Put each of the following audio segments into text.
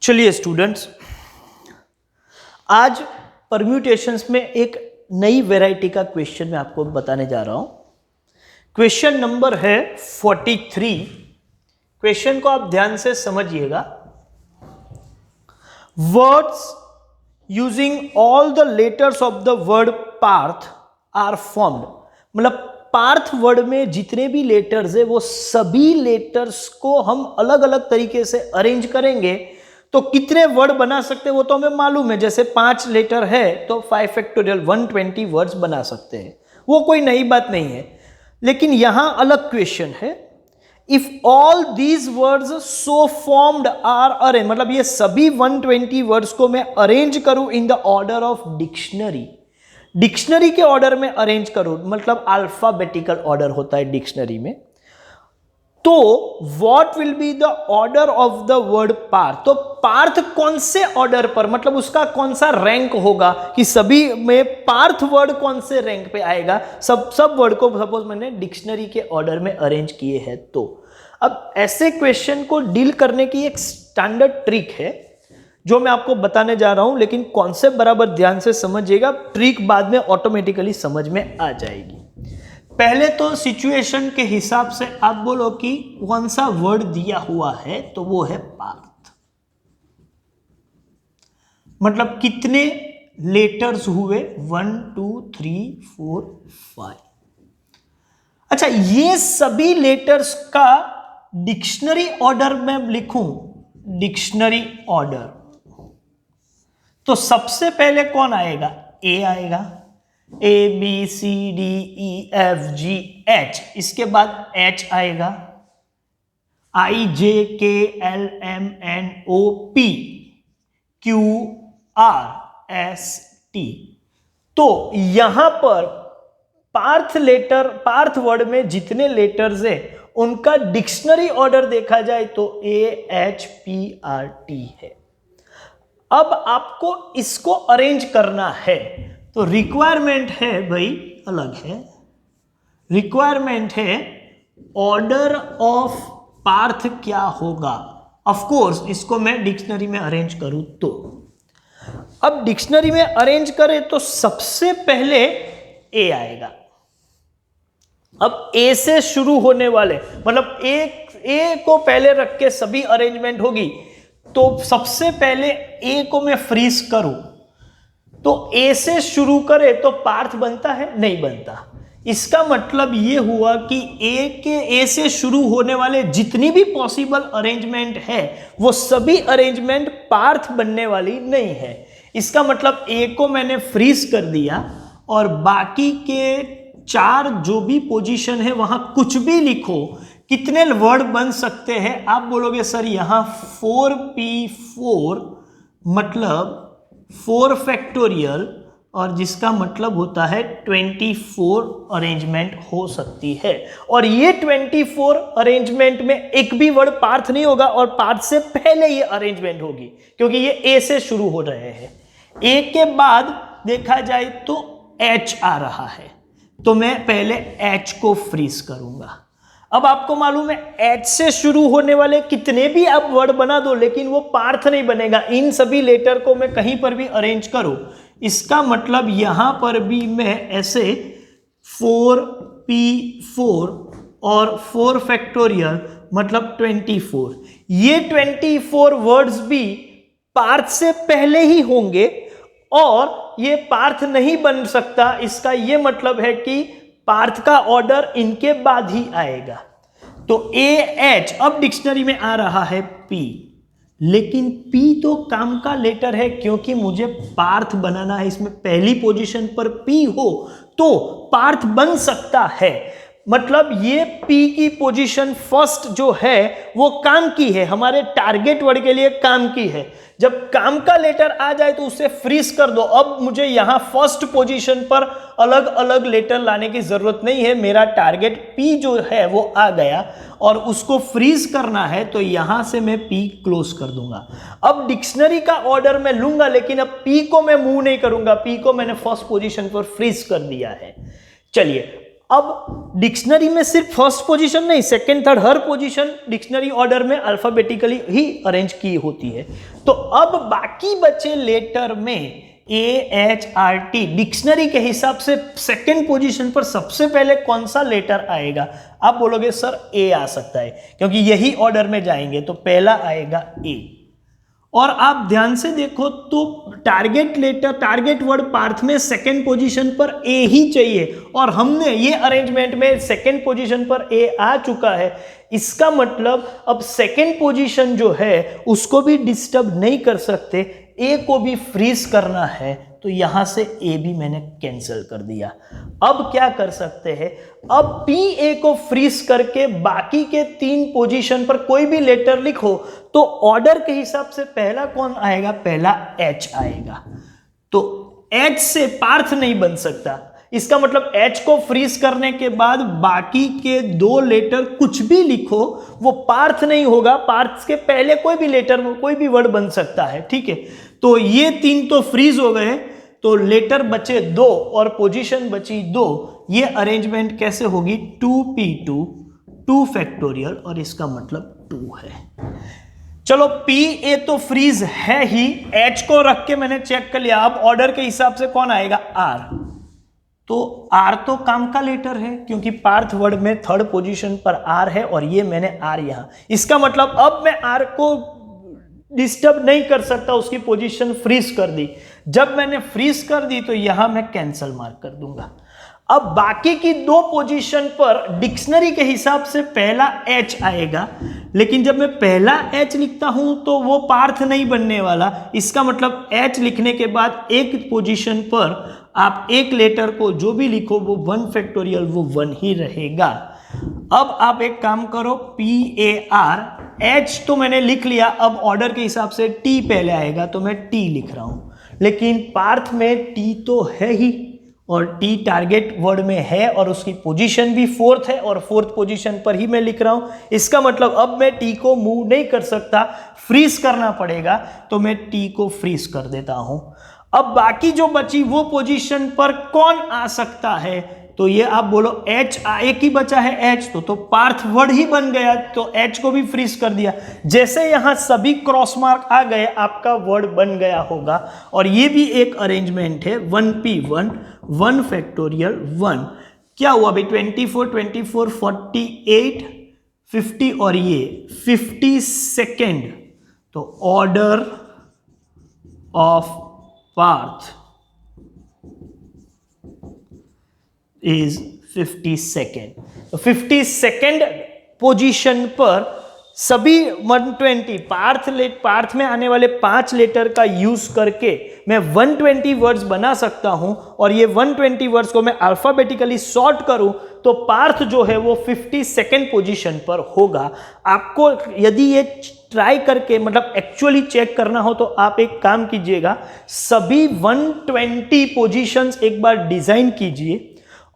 चलिए स्टूडेंट्स, आज परम्यूटेशंस में एक नई वैरायटी का क्वेश्चन मैं आपको बताने जा रहा हूं। क्वेश्चन नंबर है 43। क्वेश्चन को आप ध्यान से समझिएगा। Words using all the letters of the word Parth are formed, मतलब पार्थ वर्ड में जितने भी लेटर्स है वो सभी लेटर्स को हम अलग अलग तरीके से अरेंज करेंगे तो कितने वर्ड बना सकते हैं वो तो हमें मालूम है। जैसे 5 लेटर है तो 5 फैक्टोरियल 120 वर्ड्स बना सकते हैं, वो कोई नई बात नहीं है। लेकिन यहां अलग क्वेश्चन है, if all these words so formed are arrange, मतलब ये सभी 120 वर्ड्स को मैं अरेंज करूं in the order of dictionary, dictionary के ऑर्डर में अरेंज करूं, मतलब अल्फाबेटिकल ऑर्डर होता है डिक्शनरी में, तो what will be the order of the word Parth. तो पार्थ कौन से ऑर्डर पर, मतलब उसका कौन सा रैंक होगा कि सभी में पार्थ वर्ड कौन से रैंक पे आएगा। सब वर्ड को सपोज मैंने डिक्शनरी के ऑर्डर में अरेंज किए हैं। तो अब ऐसे क्वेश्चन को डील करने की एक स्टैंडर्ड ट्रिक है जो मैं आपको बताने जा रहा हूं, लेकिन कॉन्सेप्ट बराबर ध्यान से समझिएगा, ट्रिक बाद में ऑटोमेटिकली समझ में आ जाएगी। पहले तो सिचुएशन के हिसाब से आप बोलो कि कौन सा वर्ड दिया हुआ है, तो वो है पार्थ, मतलब कितने लेटर्स हुए 1 2 3 4 5। अच्छा, ये सभी लेटर्स का डिक्शनरी ऑर्डर में लिखूं, डिक्शनरी ऑर्डर, तो सबसे पहले कौन आएगा? ए आएगा, A B C D E F G H, इसके बाद H आएगा, I J K L M N O P Q R S T। तो यहां पर पार्थ लेटर, पार्थ वर्ड में जितने लेटर्स है उनका डिक्शनरी ऑर्डर देखा जाए तो A H P R T है। अब आपको इसको अरेंज करना है तो रिक्वायरमेंट है भाई, अलग है, रिक्वायरमेंट है ऑर्डर ऑफ पार्थ क्या होगा। ऑफ कोर्स इसको मैं डिक्शनरी में अरेंज करूं तो, अब डिक्शनरी में अरेंज करें तो सबसे पहले ए आएगा। अब ए से शुरू होने वाले, मतलब ए को पहले रख के सभी अरेंजमेंट होगी, तो सबसे पहले ए को मैं फ्रीज करूं तो ए से शुरू करे तो पार्थ बनता है? नहीं बनता। इसका मतलब ये हुआ कि ए से शुरू होने वाले जितनी भी पॉसिबल अरेंजमेंट है वो सभी अरेंजमेंट पार्थ बनने वाली नहीं है। इसका मतलब ए को मैंने फ्रीज कर दिया और बाकी के 4 जो भी पोजीशन है वहां कुछ भी लिखो, कितने वर्ड बन सकते हैं? आप बोलोगे सर यहां 4p4 मतलब 4 फैक्टोरियल, और जिसका मतलब होता है 24 अरेंजमेंट हो सकती है। और ये 24 अरेंजमेंट में एक भी वर्ड पार्थ नहीं होगा और पार्थ से पहले ये अरेंजमेंट होगी क्योंकि ये ए से शुरू हो रहे हैं। ए के बाद देखा जाए तो एच आ रहा है तो मैं पहले एच को फ्रीज करूंगा। अब आपको मालूम है एच से शुरू होने वाले कितने भी आप वर्ड बना दो लेकिन वो पार्थ नहीं बनेगा। इन सभी लेटर को मैं कहीं पर भी अरेंज करूं, इसका मतलब यहां पर भी मैं ऐसे 4p4 और 4 फैक्टोरियल मतलब 24, ये 24 वर्ड्स भी पार्थ से पहले ही होंगे और ये पार्थ नहीं बन सकता। इसका ये मतलब है कि पार्थ का ऑर्डर इनके बाद ही आएगा। तो ए एच, अब डिक्शनरी में आ रहा है पी, लेकिन पी तो काम का लेटर है क्योंकि मुझे पार्थ बनाना है। इसमें पहली पोजीशन पर पी हो तो पार्थ बन सकता है, मतलब ये पी की पोजीशन फर्स्ट जो है वो काम की है, हमारे टारगेट वर्ड के लिए काम की है। जब काम का लेटर आ जाए तो उसे फ्रीज कर दो। अब मुझे यहां फर्स्ट पोजीशन पर अलग अलग लेटर लाने की जरूरत नहीं है, मेरा टारगेट पी जो है वो आ गया और उसको फ्रीज करना है तो यहां से मैं पी क्लोज कर दूंगा। अब डिक्शनरी का ऑर्डर मैं लूंगा लेकिन अब पी को मैं मूव नहीं करूंगा, पी को मैंने फर्स्ट पोजीशन पर फ्रीज कर दिया है। चलिए अब डिक्शनरी में सिर्फ फर्स्ट पोजीशन नहीं, सेकंड थर्ड हर पोजीशन डिक्शनरी ऑर्डर में अल्फाबेटिकली ही अरेंज की होती है। तो अब बाकी बचे लेटर में AHRT डिक्शनरी के हिसाब से सेकंड पोजीशन पर सबसे पहले कौन सा लेटर आएगा? आप बोलोगे सर A आ सकता है, क्योंकि यही ऑर्डर में जाएंगे तो पहला आएगा A। और आप ध्यान से देखो तो target letter, target word Parth में सेकंड पोजीशन पर A ही चाहिए, और हमने ये अरेंजमेंट में सेकंड पोजीशन पर A आ चुका है। इसका मतलब अब सेकंड पोजीशन जो है उसको भी डिस्टर्ब नहीं कर सकते, A को भी फ्रीज करना है, तो यहां से A भी मैंने कैंसिल कर दिया। अब क्या कर सकते हैं, अब PA को फ्रीज करके बाकी के 3 पोजीशन पर कोई भी लेटर लिखो तो ऑर्डर के हिसाब से पहला कौन आएगा? पहला H आएगा। तो H से पार्थ नहीं बन सकता, इसका मतलब H को फ्रीज करने के बाद बाकी के 2 लेटर कुछ भी लिखो वो पार्थ नहीं होगा, पार्थ के पहले कोई भी लेटर कोई भी वर्ड बन सकता है, ठीक है। तो ये 3 तो फ्रीज हो गए, तो लेटर बचे 2 और पोजीशन बची 2। ये अरेंजमेंट कैसे होगी? 2p2 2 फैक्टोरियल, और इसका मतलब 2 है। चलो PA तो फ्रीज है ही, H को रख के मैंने चेक कर लिया। अब ऑर्डर के हिसाब से कौन आएगा? R। तो R तो काम का लेटर है, क्योंकि पार्थ वर्ड में थर्ड पोजीशन पर R है, और ये मैंने R यहां, इसका मतलब अब मैं R को डिस्टर्ब नहीं कर सकता, उसकी पोजीशन फ्रीज कर दी। जब मैंने फ्रीज कर दी तो यहां मैं कैंसल मार्क कर दूंगा। अब बाकी की 2 पोजीशन पर डिक्शनरी के हिसाब से पहला H आएगा, लेकिन जब मैं पहला H लिखता हूं तो वो पार्थ नहीं बनने वाला। इसका मतलब H लिखने के बाद एक पोजीशन पर आप एक लेटर को जो भी लिखो वो 1 फैक्टोरियल, वो 1 ही रहेगा। अब आप एक काम करो, PAR, H तो मैंने लिख लिया, अब ऑर्डर के हिसाब से T पहले आएगा तो मैं T लिख रहा हूं, लेकिन पार्थ में T तो है ही, और T टारगेट वर्ड में है, और उसकी पोजीशन भी 4th है, और 4th पोजीशन पर ही मैं लिख रहा हूं। इसका मतलब अब मैं T को मूव नहीं कर सकता, फ्रीज करना पड़ेगा, तो मैं T को फ्रीज कर देता हूं। अब बाकी जो बची वो पोजीशन पर कौन आ सकता है? तो ये आप बोलो H, एक ही बचा है H, तो पार्थ वर्ड ही बन गया, तो H को भी फ्रीज कर दिया। जैसे यहां सभी क्रॉस मार्क आ गए, आपका वर्ड बन गया होगा। और ये भी एक अरेंजमेंट है, 1p1 1 फैक्टोरियल 1। क्या हुआ भाई? 24 24 48 50, और ये 52nd, तो order of Partha is 52nd। तो 52nd पोजीशन पर सभी 120 पार्थ में आने वाले 5 लेटर का यूज करके मैं 120 वर्ड्स बना सकता हूं, और ये 120 वर्ड्स को मैं अल्फाबेटिकली सॉर्ट करूं तो पार्थ जो है वो 52nd पोजीशन पर होगा। आपको यदि ये ट्राई करके मतलब एक्चुअली चेक करना हो तो आप एक काम कीजिएगा, सभी 120 पोजीशंस एक बार डिजाइन कीजिए,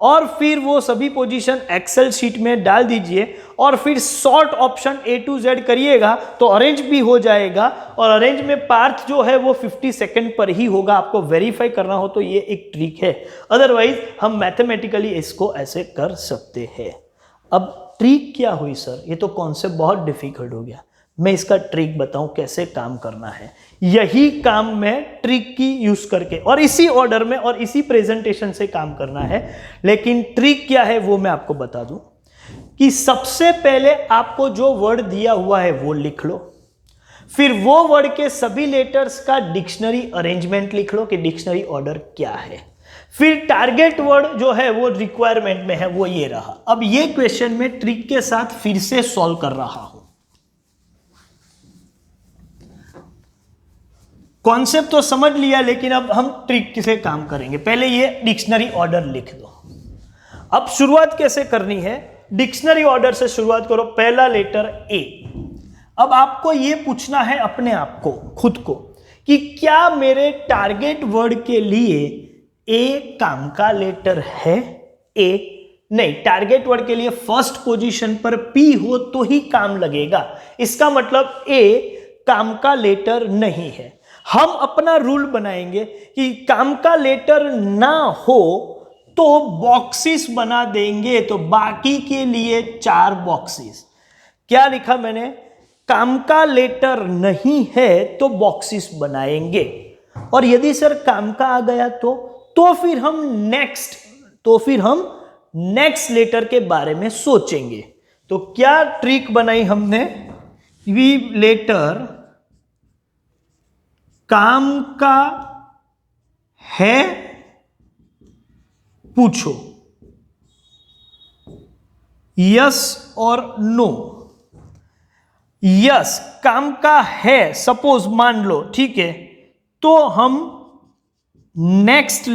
और फिर वो सभी पोजीशन एक्सेल शीट में डाल दीजिए, और फिर sort option A to Z करिएगा तो अरेंज भी हो जाएगा। और अरेंज में पार्थ जो है वो 52nd पर ही होगा। आपको वेरीफाई करना हो तो ये एक ट्रिक है, अदरवाइज हम मैथमेटिकली इसको ऐसे कर सकते हैं। अब ट्रिक क्या हुई सर? ये तो कॉन्सेप्ट बहुत डिफिकल्ट हो गया। मैं इसका ट्रिक बताऊं कैसे काम करना है। यही काम मैं ट्रिक की यूज करके और इसी ऑर्डर में और इसी प्रेजेंटेशन से काम करना है। लेकिन ट्रिक क्या है वो मैं आपको बता दूं कि सबसे पहले आपको जो वर्ड दिया हुआ है वो लिख लो, फिर वो वर्ड के सभी लेटर्स का डिक्शनरी अरेंजमेंट लिख लो कि डिक्शनरी ऑर्डर क्या है, फिर टारगेट वर्ड जो है वो रिक्वायरमेंट में है वो ये रहा। अब ये क्वेश्चन में ट्रिक के साथ फिर से सॉल्व कर रहा हूं। कॉन्सेप्ट तो समझ लिया, लेकिन अब हम ट्रिक से काम करेंगे। पहले ये डिक्शनरी ऑर्डर लिख दो। अब शुरुआत कैसे करनी है? डिक्शनरी ऑर्डर से शुरुआत करो, पहला लेटर ए। अब आपको ये पूछना है अपने आप को, खुद को, कि क्या मेरे टारगेट वर्ड के लिए ए काम का लेटर है? ए नहीं, टारगेट वर्ड के लिए फर्स्ट पोजीशन पर पी हो तो ही काम लगेगा। इसका मतलब ए काम का लेटर नहीं है। हम अपना रूल बनाएंगे कि काम का लेटर ना हो तो बॉक्सेस बना देंगे, तो बाकी के लिए 4 बॉक्सेस। क्या लिखा मैंने? काम का लेटर नहीं है तो बॉक्सेस बनाएंगे, और यदि सर काम का आ गया तो फिर हम नेक्स्ट लेटर के बारे में सोचेंगे। तो क्या ट्रिक बनाई हमने? वी लेटर काम का है पूछो, यस और नो। यस, काम का है, सपोज मान लो, ठीक है, तो हम नेक्स्ट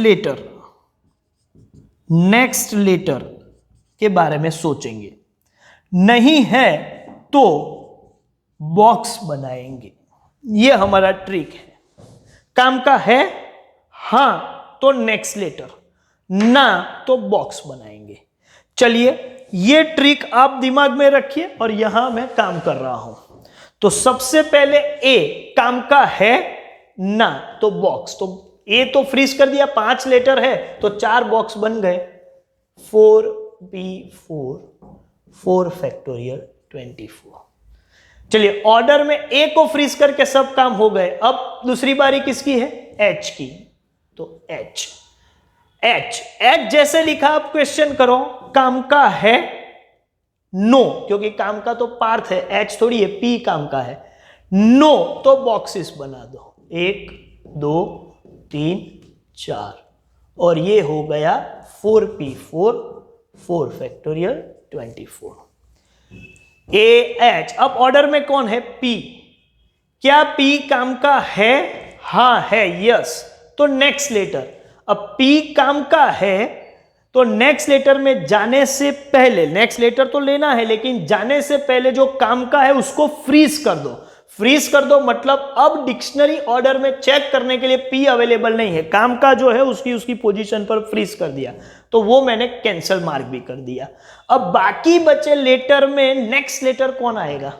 लेटर के बारे में सोचेंगे। नहीं है तो बॉक्स बनाएंगे। ये हमारा ट्रिक है। काम का है हां तो नेक्स्ट लेटर, ना तो बॉक्स बनाएंगे। चलिए ये ट्रिक आप दिमाग में रखिए, और यहां मैं काम कर रहा हूं। तो सबसे पहले ए, काम का है ना तो बॉक्स, तो ए तो फ्रीज कर दिया, 5 लेटर है तो 4 बॉक्स बन गए, 4p4 4 फैक्टोरियल 24। चलिए ऑर्डर में ए को फ्रीज करके सब काम हो गए। अब दूसरी बारी किसकी है? एच की। तो एच जैसे लिखा आप क्वेश्चन करो, काम का है नो, क्योंकि काम का तो पार्थ है, एच थोड़ी है, पी काम का है। नो तो बॉक्सेस बना दो, 1 2 3 4, और ये हो गया 4p4 4 फैक्टोरियल 24। A H. अब ऑर्डर में कौन है? पी। क्या पी काम का है? हाँ है, यस, तो नेक्स्ट लेटर। अब पी काम का है तो नेक्स्ट लेटर में जाने से पहले, नेक्स्ट लेटर तो लेना है लेकिन जाने से पहले जो काम का है उसको फ्रीज कर दो। फ्रीज कर दो मतलब अब डिक्शनरी ऑर्डर में चेक करने के लिए पी अवेलेबल नहीं है, काम का जो है उसकी पोजीशन पर फ्रीज कर दिया, तो वो मैंने कैंसिल मार्क भी कर दिया। अब बाकी बचे लेटर में नेक्स्ट लेटर कौन आएगा?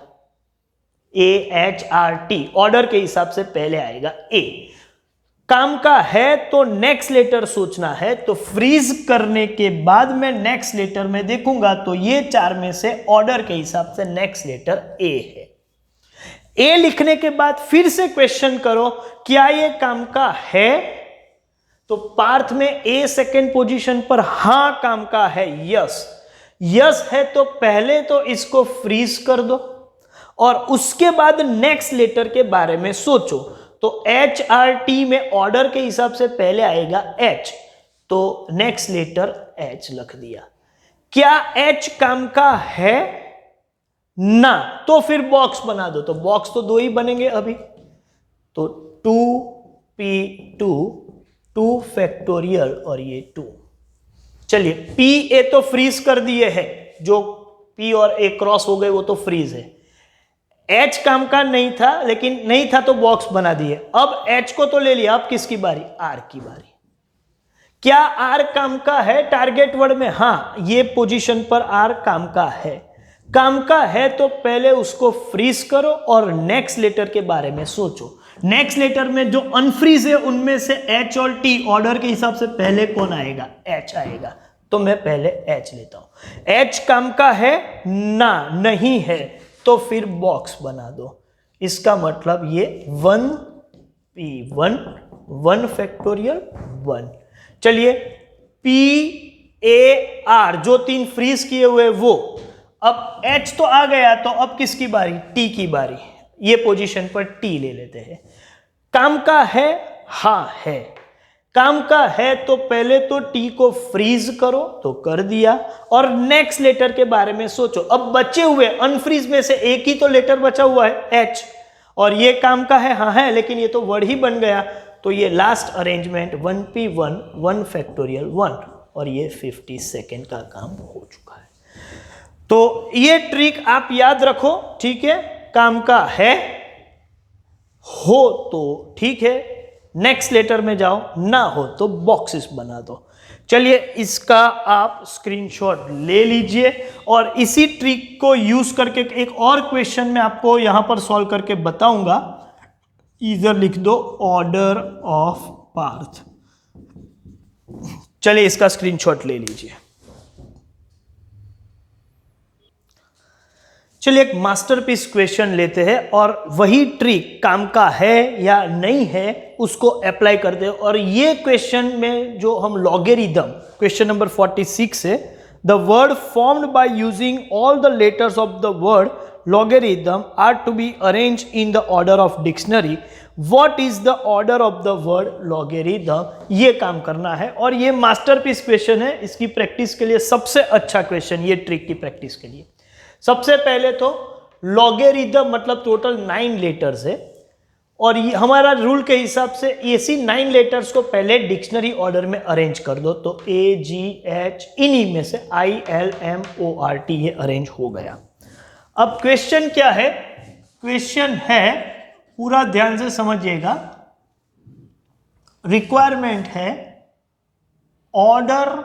A H R T, order के हिसाब से पहले आएगा ए। काम का है तो नेक्स्ट लेटर सोचना है, तो फ्रीज करने के बाद मैं नेक्स्ट लेटर में देखूंगा तो ये 4 में से ऑर्डर के हिसाब से नेक्स्ट लेटर ए है। ए लिखने के बाद फिर से क्वेश्चन करो, क्या ये काम का है? तो पार्थ में ए सेकेंड पोजीशन पर हां काम का है, यस है, तो पहले तो इसको फ्रीज कर दो और उसके बाद नेक्स्ट लेटर के बारे में सोचो। तो एच आर टी में ऑर्डर के हिसाब से पहले आएगा एच, तो नेक्स्ट लेटर एच लिख दिया। क्या एच काम का है? ना, तो फिर बॉक्स बना दो, तो बॉक्स तो 2 ही बनेंगे अभी, तो 2p2 2 फैक्टोरियल और ये 2। चलिए पी ए तो फ्रीज कर दिए है, जो पी और ए क्रॉस हो गए वो तो फ्रीज है। एच काम का नहीं था, लेकिन नहीं था तो बॉक्स बना दिए। अब एच को तो ले लिया, अब किसकी बारी? आर की बारी। क्या आर काम का है टारगेट वर्ड में? हां, ये पोजीशन पर आर काम का है। काम का है तो पहले उसको फ्रीज करो और नेक्स्ट लेटर के बारे में सोचो। नेक्स्ट लेटर में जो अनफ्रीज है उनमें से एच और टी ऑर्डर के हिसाब से पहले कौन आएगा? एच आएगा, तो मैं पहले एच लेता हूं। एच काम का है? ना, नहीं है, तो फिर बॉक्स बना दो। इसका मतलब ये 1p1 1 फैक्टोरियल 1। चलिए पी ए आर जो 3 फ्रीज किए हुए वो, अब एच तो आ गया, तो अब किसकी बारी? टी की बारी। ये पोजीशन पर टी ले लेते हैं। काम का है? हां है। काम का है तो पहले तो टी को फ्रीज करो, तो कर दिया, और नेक्स्ट लेटर के बारे में सोचो। अब बचे हुए अनफ्रीज में से एक ही तो लेटर बचा हुआ है, एच, और ये काम का है, हाँ है, लेकिन ये तो वर्ड ही बन गया, तो ये लास्ट अरेंजमेंट 1p1 1 फैक्टोरियल 1, और ये 50 सेकेंड का काम हो चुका है। तो ये ट्रिक आप याद रखो, ठीक है? काम का है हो तो ठीक है, नेक्स्ट लेटर में जाओ, ना हो तो बॉक्सेस बना दो। चलिए इसका आप स्क्रीनशॉट ले लीजिए, और इसी ट्रिक को यूज करके एक और क्वेश्चन में आपको यहां पर सॉल्व करके बताऊंगा। इधर लिख दो ऑर्डर ऑफ पार्थ। चलिए इसका स्क्रीनशॉट ले लीजिए। चलिए एक मास्टरपीस क्वेश्चन लेते हैं और वही ट्रिक काम का है या नहीं है उसको अप्लाई करते हैं। और ये क्वेश्चन में जो हम लॉगेरिथम, क्वेश्चन नंबर 46 है, the word formed by using all the letters of the word logarithm are to be arranged in the order of dictionary. What is the order of the word logarithm? ये काम करना है और ये masterpiece question है। इसकी practice के लिए सबसे अच्छा क्वेश्चन, ये ट्रिक की प्रैक्टिस के लिए। सबसे पहले तो लॉगेरिथम मतलब टोटल 9 लेटर्स है और ये हमारा रूल के हिसाब से इसी 9 लेटर्स को पहले डिक्शनरी ऑर्डर में अरेंज कर दो। तो AGH इन्हीं में से ILMORT ये अरेंज हो गया। अब क्वेश्चन क्या है? क्वेश्चन है, पूरा ध्यान से समझिएगा, रिक्वायरमेंट है order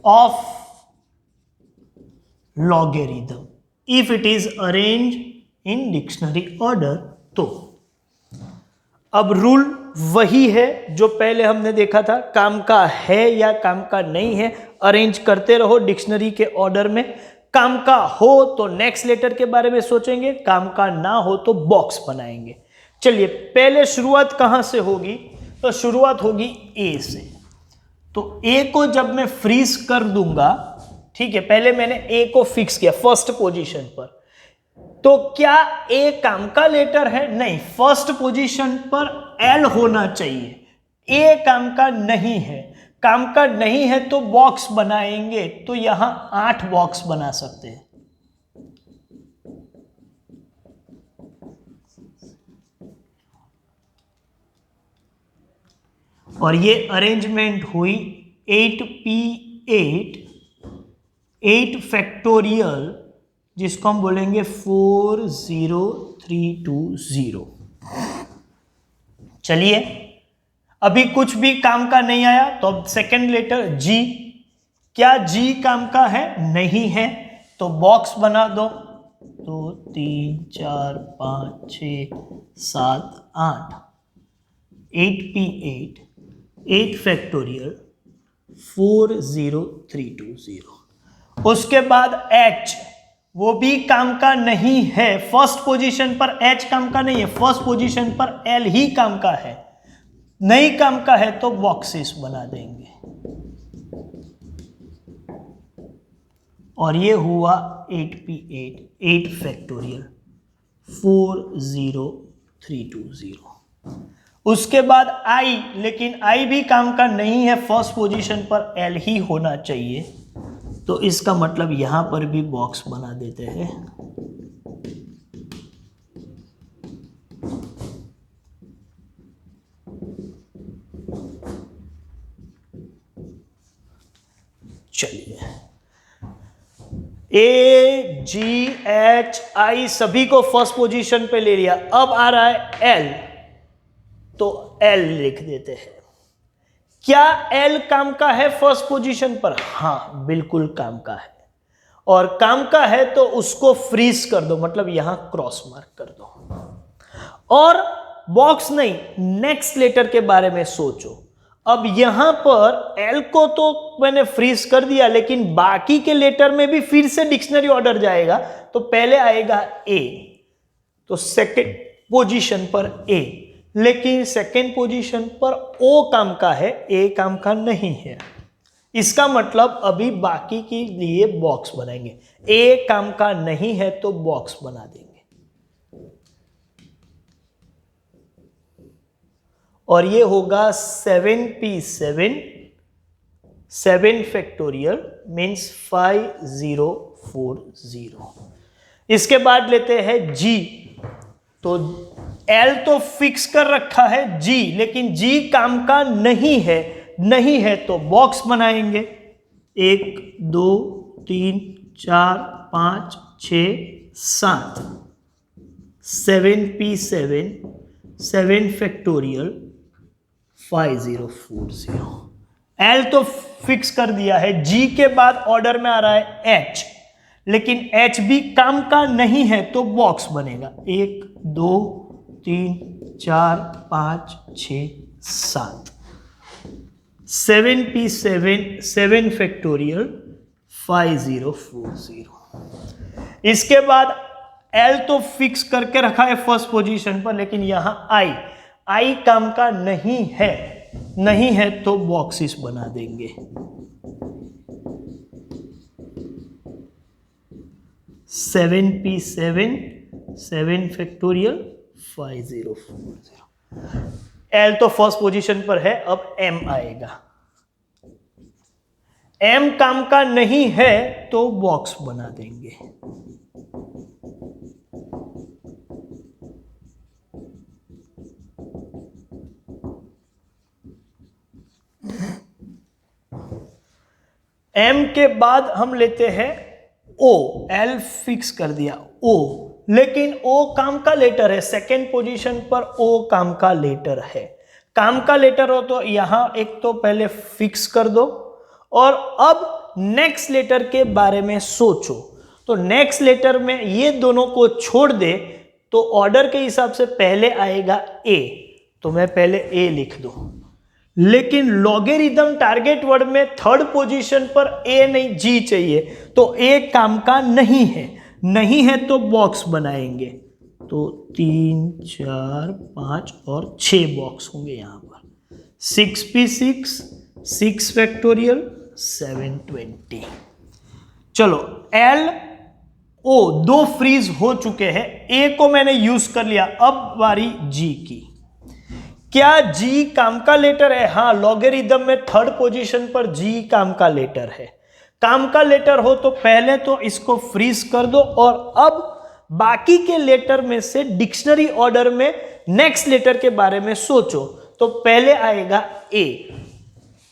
of logarithm if it is arrange in dictionary order. तो अब रूल वही है जो पहले हमने देखा था, काम का है या काम का नहीं है अरेंज करते रहो डिक्शनरी के ऑर्डर में। काम का हो तो नेक्स्ट लेटर के बारे में सोचेंगे, काम का ना हो तो बॉक्स बनाएंगे। चलिए पहले शुरुआत कहां से होगी? तो शुरुआत होगी ए से। तो ए को जब मैं फ्रीज कर दूंगा, ठीक है, पहले मैंने ए को फिक्स किया फर्स्ट पोजीशन पर, तो क्या ए काम का लेटर है? नहीं, फर्स्ट पोजीशन पर एल होना चाहिए। ए काम का नहीं है, काम का नहीं है तो बॉक्स बनाएंगे। तो यहां 8 बॉक्स बना सकते हैं। और ये अरेंजमेंट हुई 8P8 8 फैक्टोरियल, जिसको हम बोलेंगे 40320। चलिए अभी कुछ भी काम का नहीं आया तो अब सेकंड लेटर जी। क्या जी काम का है? नहीं है, तो बॉक्स बना दो। 2 3 4 5 6 7 8 8P8 8 फैक्टोरियल 40320। उसके बाद H, वो भी काम का नहीं है। फर्स्ट पोजीशन पर H काम का नहीं है, फर्स्ट पोजीशन पर L ही काम का है। नहीं काम का है तो बॉक्सेस बना देंगे। और ये हुआ 8P8 8 फैक्टोरियल 40320। उसके बाद I, लेकिन I भी काम का नहीं है, फर्स्ट पोजीशन पर L ही होना चाहिए। तो इसका मतलब यहां पर भी बॉक्स बना देते हैं। चलिए AGHI सभी को फर्स्ट पोजीशन पे ले लिया। अब आ रहा है L, तो L लिख देते हैं। क्या L काम का है फर्स्ट पोजीशन पर? हाँ बिल्कुल काम का है। और काम का है तो उसको फ्रीज कर दो, मतलब यहां क्रॉस मार्क कर दो। और बॉक्स नहीं, नेक्स्ट लेटर के बारे में सोचो। अब यहां पर L को तो मैंने फ्रीज कर दिया, लेकिन बाकी के लेटर में भी फिर से डिक्शनरी ऑर्डर जाएगा। तो पहले आएगा A, तो सेकंड पोजीशन पर A, लेकिन सेकेंड पोजीशन पर O काम का है, A काम का नहीं है। इसका मतलब अभी बाकी के लिए बॉक्स बनाएंगे। A काम का नहीं है तो बॉक्स बना देंगे। और ये होगा 7P7 7 फैक्टोरियल मीन्स 5040। इसके बाद लेते हैं G। तो L तो फिक्स कर रखा है G, लेकिन G काम का नहीं है तो बॉक्स बनाएंगे। 1 2 3 4 5 6 7 7P7 7 फैक्टोरियल 5040। L तो फिक्स कर दिया है। G के बाद ऑर्डर में आ रहा है H, लेकिन H भी काम का नहीं है तो बॉक्स बनेगा। 1 2 3 4 5 6 7 7p7 7 फैक्टोरियल 5040। इसके बाद L तो फिक्स करके रखा है फर्स्ट पोजीशन पर, लेकिन यहां I काम का नहीं है तो बॉक्सेस बना देंगे। 7p7 7 factorial 5040। L तो फर्स्ट पोजीशन पर है, अब M आएगा। M काम का नहीं है तो बॉक्स बना देंगे। M के बाद हम लेते हैं O। L फिक्स कर दिया, O, लेकिन O काम का लेटर है, सेकेंड पोजीशन पर O काम का लेटर है। काम का लेटर हो तो यहां एक तो पहले फिक्स कर दो और अब नेक्स्ट लेटर के बारे में सोचो। तो नेक्स्ट लेटर में ये दोनों को छोड़ दे तो ऑर्डर के हिसाब से पहले आएगा A, तो मैं पहले A लिख दूं। लेकिन लॉगेरिदम टारगेट वर्ड में थर्ड पोजीशन पर A नहीं G चाहिए, तो A काम का नहीं है तो बॉक्स बनाएंगे। तो 3 4 5 और 6 बॉक्स होंगे यहां पर। 6p6 6 factorial 720। चलो L O दो फ्रीज हो चुके हैं, A को मैंने यूज कर लिया, अब बारी G की। क्या G काम का लेटर है? हाँ, लॉगेरिदम में थर्ड पोजीशन पर G काम का लेटर है। काम का लेटर हो तो पहले तो इसको फ्रीज कर दो और अब बाकी के लेटर में से डिक्शनरी ऑर्डर में नेक्स्ट लेटर के बारे में सोचो। तो पहले आएगा A,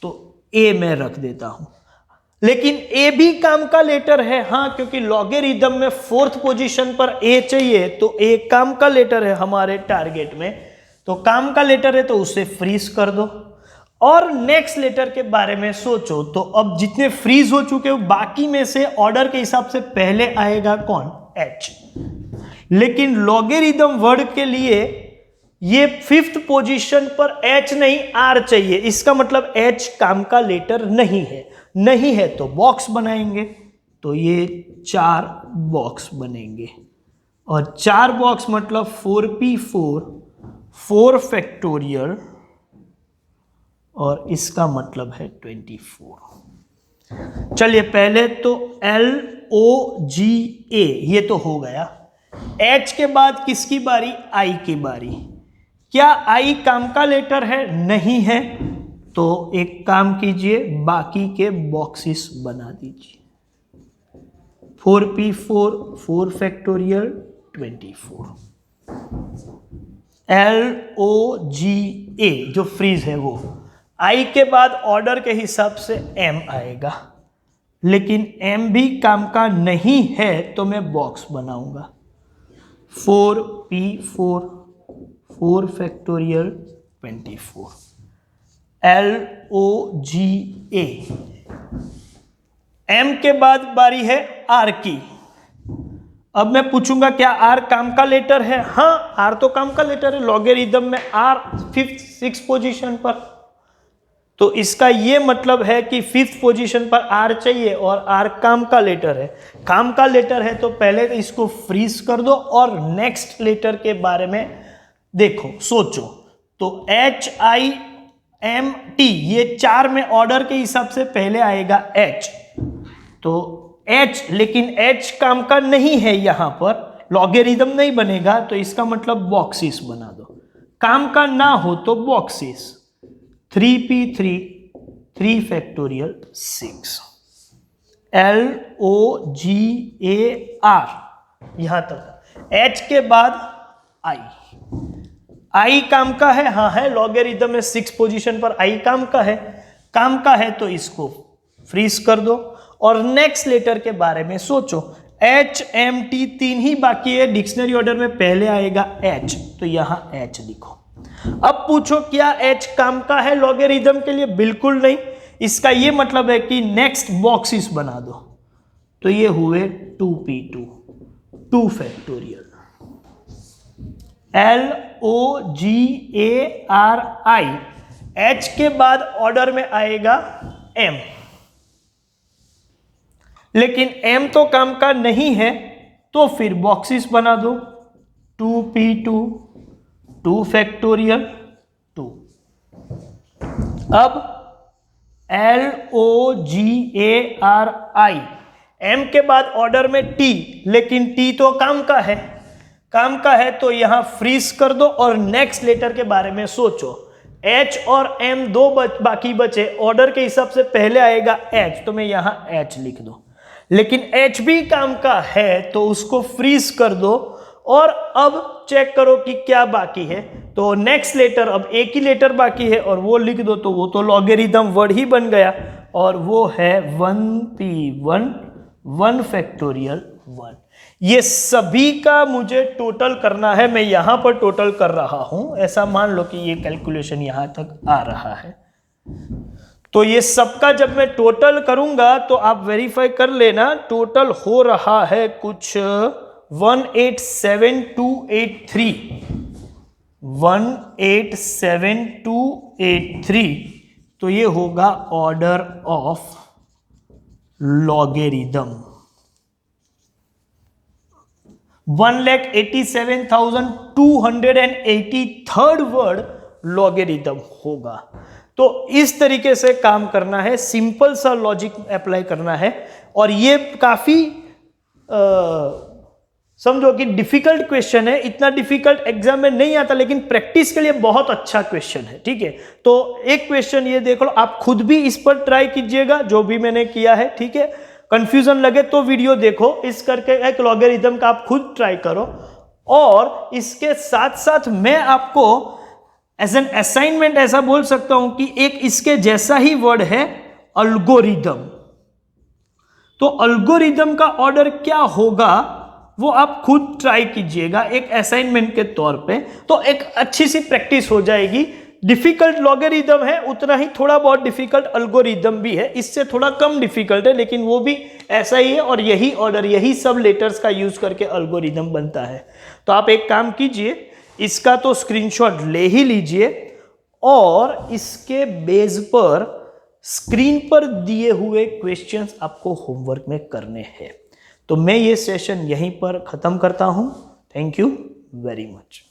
तो A मैं रख देता हूं। लेकिन A भी काम का लेटर है, हाँ, क्योंकि लॉगेरिदम में फोर्थ पोजीशन पर A चाहिए, तो A काम का लेटर है हमारे टारगेट में, तो काम का लेटर है तो उसे फ्रीज कर दो और नेक्स्ट लेटर के बारे में सोचो। तो अब जितने फ्रीज हो चुके हो बाकी में से ऑर्डर के हिसाब से पहले आएगा कौन? H। लेकिन लॉगेरिदम वर्ड के लिए ये फिफ्थ पोजीशन पर H नहीं R चाहिए, इसका मतलब H काम का लेटर नहीं है तो बॉक्स बनाएंगे। तो ये 4 बॉक्स बनेंगे और 4 बॉक्स मतलब 4p4 4 फैक्टोरियल और इसका मतलब है 24। चलिए पहले तो LOGA ये तो हो गया। H के बाद किसकी बारी? I की बारी। क्या I काम का लेटर है? नहीं है, तो एक काम कीजिए, बाकी के बॉक्सेस बना दीजिए। 4p4 4 factorial 24। LOGA जो फ्रीज है वो। I के बाद ऑर्डर के हिसाब से M आएगा, लेकिन M भी काम का नहीं है तो मैं बॉक्स बनाऊंगा। 4p4 4 factorial 24। LOGA। M के बाद बारी है R की। अब मैं पूछूंगा क्या R काम का लेटर है? हाँ, R तो काम का लेटर है, लॉगेरिदम में R फिफ्थ 6 पोजीशन पर, तो इसका ये मतलब है कि फिफ्थ पोजीशन पर R चाहिए और R काम का लेटर है। काम का लेटर है तो पहले तो इसको फ्रीज कर दो और नेक्स्ट लेटर के बारे में देखो, सोचो। तो HIMT ये 4 में ऑर्डर के हिसाब से पहले आएगा H, तो H, लेकिन H काम का नहीं है, यहां पर लॉगेरिदम नहीं बनेगा, तो इसका मतलब बॉक्सेस बना दो। काम का ना हो तो बॉक्सेस। 3p3 3 factorial 6। LOGAR यहां तक। H के बाद I काम का है, हाँ है, लॉगेरिदम में 6 पोजीशन पर I काम का है तो इसको फ्रीज कर दो और नेक्स्ट लेटर के बारे में सोचो। HMT 3 ही बाकी है, डिक्शनरी ऑर्डर में पहले आएगा H, तो यहां H लिखो। अब पूछो क्या H काम का है लॉगेरिदम के लिए? बिल्कुल नहीं। इसका ये मतलब है कि नेक्स्ट बॉक्सेस बना दो, तो ये हुए 2p2 2 फैक्टोरियल। LOGARI, H के बाद ऑर्डर में आएगा M, लेकिन M तो काम का नहीं है, तो फिर बॉक्सेस बना दो 2p2 2 फैक्टोरियल 2। अब LOGARI, M के बाद ऑर्डर में T, लेकिन T तो काम का है तो यहां फ्रीज कर दो और नेक्स्ट लेटर के बारे में सोचो। H और M दो बाकी बचे, ऑर्डर के हिसाब से पहले आएगा H, तो मैं यहां H लिख दो, लेकिन H भी काम का है तो उसको फ्रीज कर दो और अब चेक करो कि क्या बाकी है। तो नेक्स्ट लेटर, अब एक ही लेटर बाकी है और वो लिख दो, तो वो तो लॉगरिथम वर्ड ही बन गया और वो है 1p1 1 फैक्टोरियल 1। ये सभी का मुझे टोटल करना है, मैं यहां पर टोटल कर रहा हूं, ऐसा मान लो कि ये कैलकुलेशन यहां तक आ रहा है। तो ये सबका जब मैं टोटल करूंगा तो आप वेरीफाई कर लेना, टोटल हो रहा है कुछ 187283, 187283। तो ये होगा order of logarithm 1,87,283 word logarithm होगा। तो इस तरीके से काम करना है, सिंपल सा लॉजिक अप्लाई करना है। और ये काफी समझो कि डिफिकल्ट क्वेश्चन है, इतना डिफिकल्ट एग्जाम में नहीं आता, लेकिन प्रैक्टिस के लिए बहुत अच्छा क्वेश्चन है, ठीक है। तो एक क्वेश्चन ये देख लो, आप खुद भी इस पर ट्राई कीजिएगा जो भी मैंने किया है, ठीक है। कंफ्यूजन लगे तो वीडियो देखो, इस करके एक लॉगरिथम का आप खुद ट्राई करो। और इसके साथ साथ मैं आपको एज एन असाइनमेंट ऐसा बोल सकता हूं कि एक इसके जैसा ही वर्ड है अल्गोरिदम। तो अल्गोरिदम का ऑर्डर क्या होगा वो आप खुद ट्राई कीजिएगा एक असाइनमेंट के तौर पे, तो एक अच्छी सी प्रैक्टिस हो जाएगी। डिफिकल्ट लॉगरिदम है उतना ही थोड़ा बहुत डिफिकल्ट अल्गोरिदम भी है, इससे थोड़ा कम डिफिकल्ट है, लेकिन वो भी ऐसा ही है और यही ऑर्डर, यही सब लेटर्स का यूज करके अल्गोरिदम बनता है। तो आप एक काम कीजिए, इसका तो स्क्रीनशॉट ले ही लीजिए और इसके बेस पर स्क्रीन पर दिए हुए क्वेश्चंस आपको होमवर्क में करने हैं। तो मैं ये सेशन यहीं पर ख़त्म करता हूं। Thank you very much.